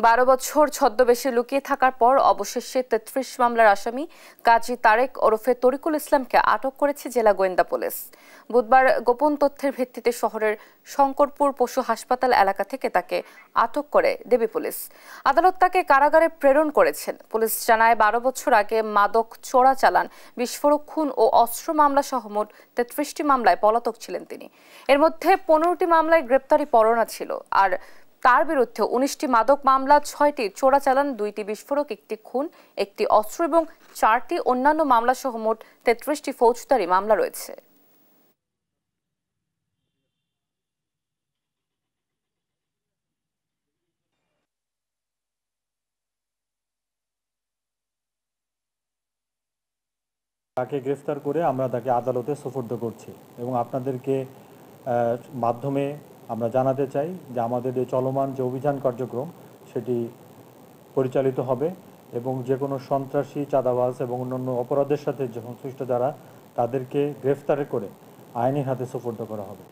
12 বছর ছদ্মবেশে লুকিয়ে থাকার পর অবশেষে 33 মামলার আসামি কাজী তারেক ওরফে তরিকুল ইসলামকে আটক করেছে জেলা গোয়েন্দা পুলিশ। বুধবার গোপন তথ্যের ভিত্তিতে শহরের শঙ্করপুর পশু হাসপাতাল এলাকা থেকে তাকে আটক করে দেবী পুলিশ। আদালত তাকে কারাগারে প্রেরণ করেছেন। পুলিশ জানায় 12 বছর আগে মাদক চোরাচালান, বিস্ফোরক, খুন ও অস্ত্র মামলা সহ মোট 33টি মামলায় পলাতক ছিলেন তিনি। এর মধ্যে 15টি মামলায় গ্রেপ্তারি পরোয়ানা ছিল। আর তার বিরুদ্ধে 19টি মাদক মামলা, 6টি চোরাচালান, 2টি বিস্ফোরক, 1টি খুন, 1টি অস্ত্র এবং 4টি অন্যান্য মামলা সহ মোট 33টি ফৌজদারি মামলা রয়েছে। তাকে গ্রেফতার করে আমরা তাকে আদালতে সোপর্দ করছি এবং আপনাদেরকে মাধ্যমে আমরা জানাতে চাই যে আমাদের এই চলমান যে অভিযান কার্যক্রম সেটি পরিচালিত হবে এবং যে কোনো সন্ত্রাসী, চাঁদাবাজ এবং অন্যান্য অপরাধের সাথে সংশ্লিষ্ট যারা তাদেরকে গ্রেফতার করে আইনের হাতে সোপর্দ করা হবে।